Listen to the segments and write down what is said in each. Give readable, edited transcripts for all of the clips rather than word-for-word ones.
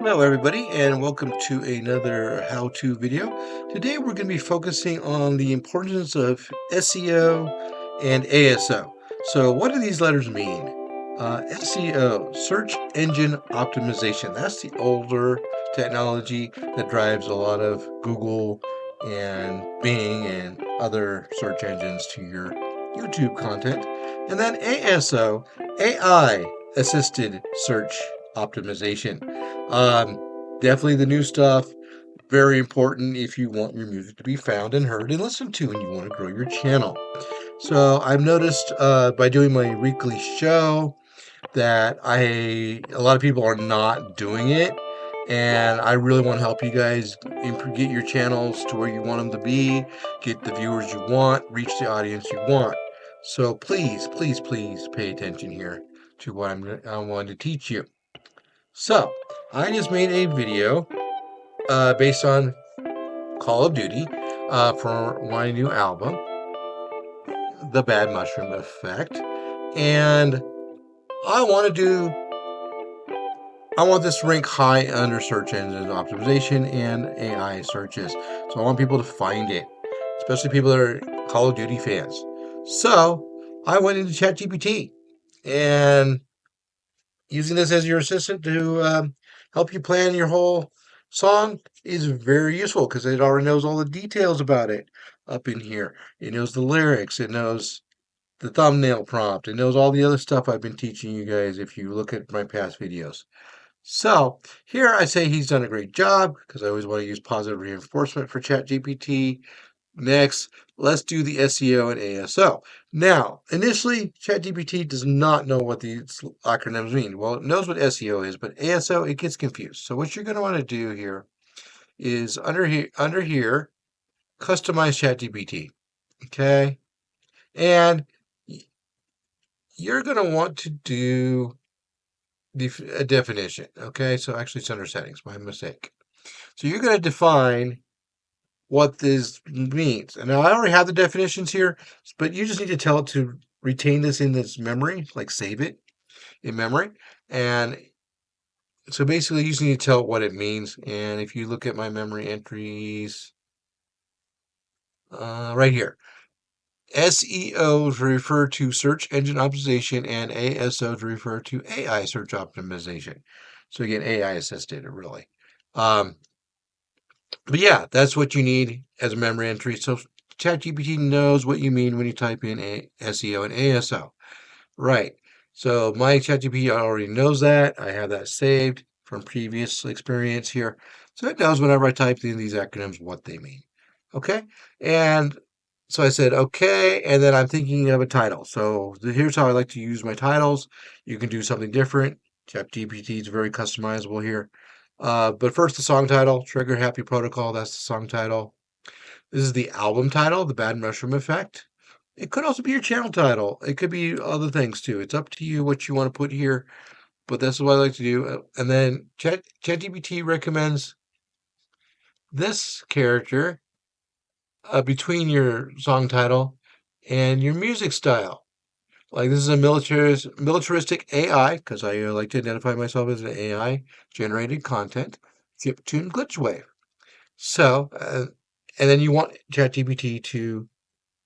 Hello everybody and welcome to another how-to video. Today we're going to be focusing on the importance of SEO and ASO. So what do these letters mean? SEO, search engine optimization. That's the older technology that drives a lot of Google and Bing and other search engines to your YouTube content. And then ASO, AI assisted search optimization. Definitely the new stuff. Very important if you want your music to be found and heard and listened to and you want to grow your channel. So I've noticed by doing my weekly show that a lot of people are not doing it. And I really want to help you guys get your channels to where you want them to be, get the viewers you want, reach the audience you want. So please, please, please pay attention here to what I want to teach you. So I just made a video based on Call of Duty for my new album, The Bad Mushroom Effect. And I want this to rank high under search engine optimization and AI searches. So I want people to find it, especially people that are Call of Duty fans. So I went into ChatGPT and using this as your assistant to help you plan your whole song is very useful because it already knows all the details about it up in here. It knows the lyrics. It knows the thumbnail prompt. It knows all the other stuff I've been teaching you guys if you look at my past videos. So here I say he's done a great job because I always want to use positive reinforcement for ChatGPT. Next, let's do the SEO and ASO. Now, initially, ChatGPT does not know what these acronyms mean. Well, it knows what SEO is, but ASO, it gets confused. So what you're going to want to do here is under here, customize ChatGPT. Okay? And you're going to want to do a definition. Okay? So actually it's under settings, my mistake. So you're going to define what this means. And now I already have the definitions here, but you just need to tell it to retain this in its memory, like save it in memory. And so basically you just need to tell it what it means. And if you look at my memory entries right here, SEO to refer to search engine optimization and ASO to refer to AI search optimization. So again, AI assisted, really. But yeah, that's what you need as a memory entry. So ChatGPT knows what you mean when you type in SEO and ASO. Right. So my ChatGPT already knows that. I have that saved from previous experience here. So it knows whenever I type in these acronyms what they mean. Okay. And so I said, okay. And then I'm thinking of a title. So here's how I like to use my titles. You can do something different. ChatGPT is very customizable here. But first, the song title, Trigger Happy Protocol. That's the song title. This is the album title, The Bad Mushroom Effect. It could also be your channel title. It could be other things too. It's up to you what you want to put here, but that's what I like to do. And then ChatGPT recommends this character between your song title and your music style. Like this is a militaristic AI, because I like to identify myself as an AI generated content, chiptune glitch wave. So, and then you want ChatGPT to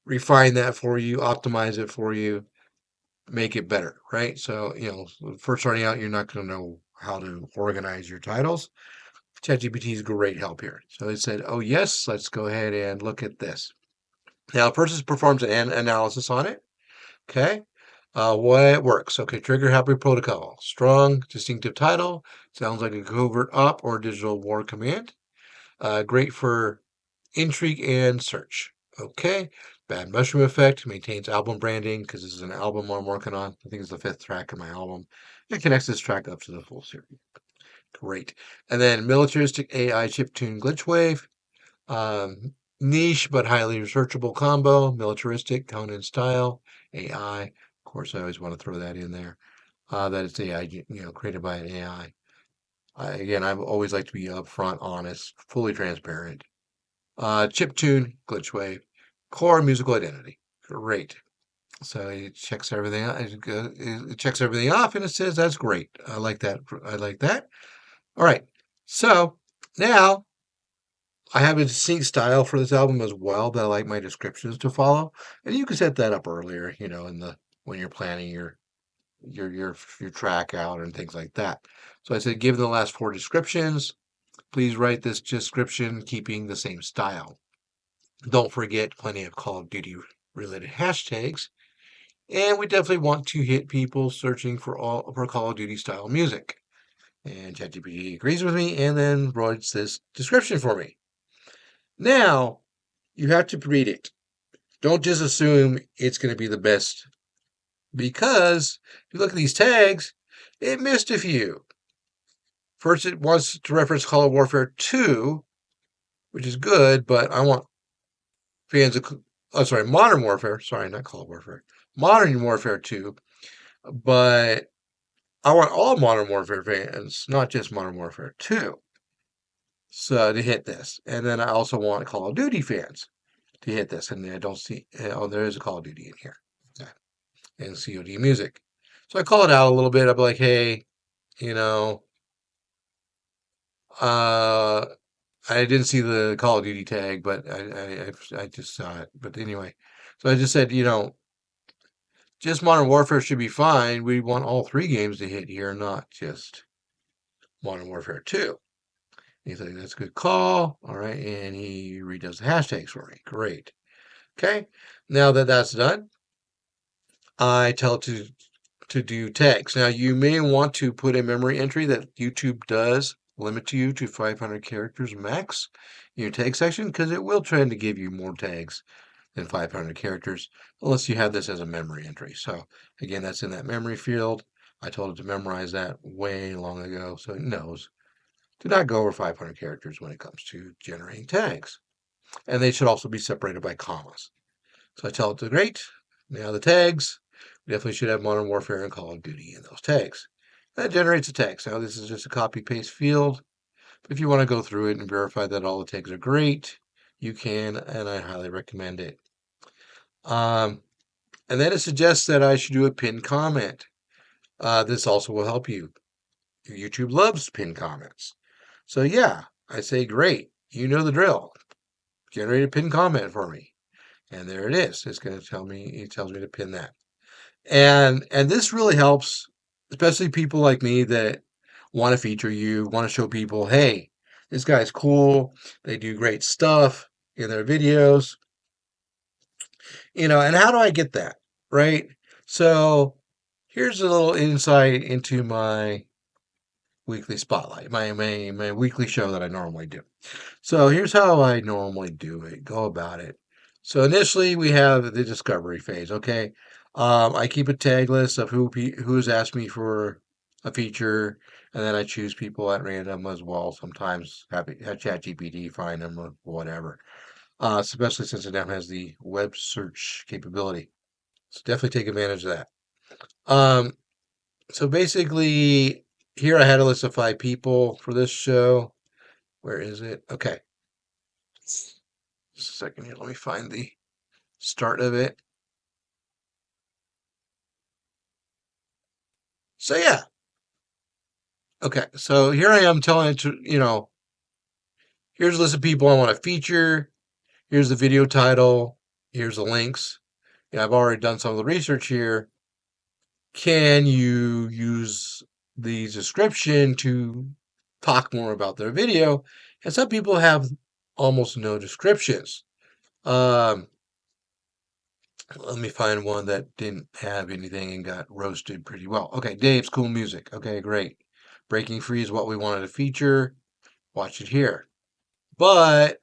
refine that for you, optimize it for you, make it better, right? So, first starting out, you're not going to know how to organize your titles. ChatGPT is great help here. So they said, oh, yes, let's go ahead and look at this. Now, a person performs an analysis on it. Okay. What works? Okay, trigger happy protocol. Strong, distinctive title. Sounds like a covert op or digital war command. Great for intrigue and search. Okay. Bad Mushroom Effect maintains album branding because this is an album I'm working on. I think it's the 5th track in my album. It connects this track up to the full series. Great. And then militaristic AI chiptune glitch wave. Niche but highly researchable combo. Militaristic tone and style. AI. Of course, I always want to throw that in there. That it's AI, created by an AI. Again, I always like to be upfront, honest, fully transparent. Chiptune, glitch wave, core musical identity. Great. So it checks everything out. It checks everything off, and it says that's great. I like that. I like that. All right. So now I have a distinct style for this album as well that I like my descriptions to follow, and you can set that up earlier, in the when you're planning your track out and things like that. So I said, given the last four descriptions, please write this description keeping the same style. Don't forget plenty of Call of Duty related hashtags, and we definitely want to hit people searching for Call of Duty style music. And ChatGPT agrees with me and then writes this description for me. Now, you have to read it. Don't just assume it's going to be the best because if you look at these tags, it missed a few. First, it wants to reference Call of Warfare 2, which is good, but I want fans of, Modern Warfare. Sorry, not Call of Warfare. Modern Warfare 2, but I want all Modern Warfare fans, not just Modern Warfare 2, so to hit this. And then I also want Call of Duty fans to hit this. And I don't see, there is a Call of Duty in here. Okay. And COD music. So I call it out a little bit. I'll be like, hey, you know, uh, I didn't see the Call of Duty tag, but I just saw it. But anyway, so I just said, just Modern Warfare should be fine. We want all three games to hit here, not just Modern Warfare 2. He's like, that's a good call. All right. And he redoes the hashtags for me. Great. Okay. Now that that's done, I tell it to do tags. Now, you may want to put a memory entry that YouTube does limit you to 500 characters max in your tag section because it will try to give you more tags than 500 characters unless you have this as a memory entry. So, again, that's in that memory field. I told it to memorize that way long ago so it knows. Do not go over 500 characters when it comes to generating tags. And they should also be separated by commas. So I tell it to great. Now the tags. We definitely should have Modern Warfare and Call of Duty in those tags. That generates a tag. Now this is just a copy paste field. But if you want to go through it and verify that all the tags are great, you can, and I highly recommend it. And then it suggests that I should do a pinned comment. This also will help you. YouTube loves pinned comments. So yeah, I say great. You know the drill. Generate a pinned comment for me. And there it is. It's going to tell me, it tells me to pin that. And this really helps, especially people like me that want to feature you, want to show people, hey, this guy's cool. They do great stuff in their videos. And how do I get that? Right? So here's a little insight into my weekly spotlight, my weekly show that I normally do. So here's how I normally do it, go about it. So initially we have the discovery phase. Okay, I keep a tag list of who's asked me for a feature, and then I choose people at random as well. Sometimes have ChatGPT find them or whatever. Especially since it now has the web search capability. So definitely take advantage of that. So basically, here I had a list of 5 people for this show. Where is it? Okay. Just a second here. Let me find the start of it. So yeah. Okay. So here I am telling it to, here's a list of people I want to feature. Here's the video title. Here's the links. I've already done some of the research here. Can you use the description to talk more about their video? And some people have almost no descriptions. Let me find one that didn't have anything and got roasted pretty well. Okay, Dave's cool music. Okay, great. Breaking Free is what we wanted to feature. Watch it here. But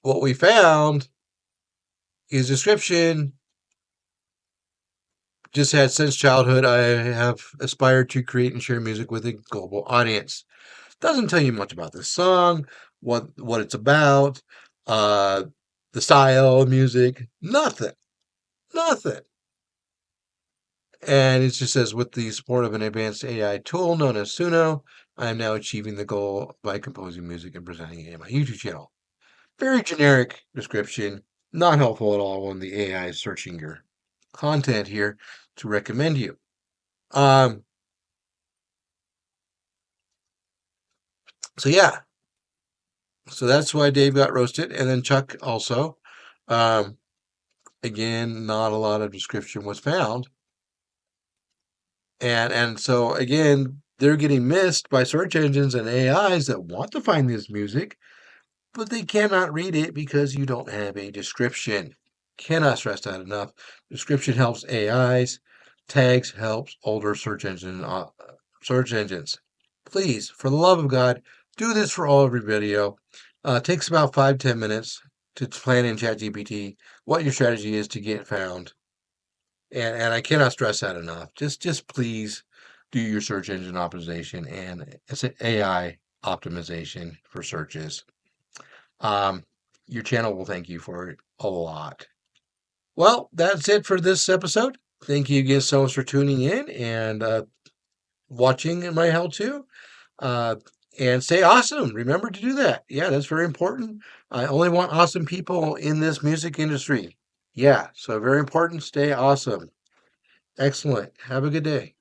what we found is description just had since childhood I have aspired to create and share music with a global audience. Doesn't tell you much about this song, what it's about, uh, the style of music, nothing. Nothing. And it just says, with the support of an advanced AI tool known as Suno, I am now achieving the goal by composing music and presenting it in my YouTube channel. Very generic description, not helpful at all when the AI is searching your content here to recommend you. Um, So yeah, so that's why Dave got roasted, and then Chuck also. Um, Again, not a lot of description was found, and so again, they're getting missed by search engines and AIs that want to find this music, but they cannot read it because you don't have a description. Cannot stress that enough. Description helps AIs. Tags helps older search engines. Please, for the love of God, do this for all of your video. It takes about 5-10 minutes to plan in ChatGPT what your strategy is to get found. And I cannot stress that enough. Just please do your search engine optimization, and it's an AI optimization for searches. Um, your channel will thank you for it a lot. Well, that's it for this episode. Thank you again so much for tuning in and watching my how to. Uh, and stay awesome. Remember to do that. Yeah, that's very important. I only want awesome people in this music industry. Yeah, so very important. Stay awesome. Excellent. Have a good day.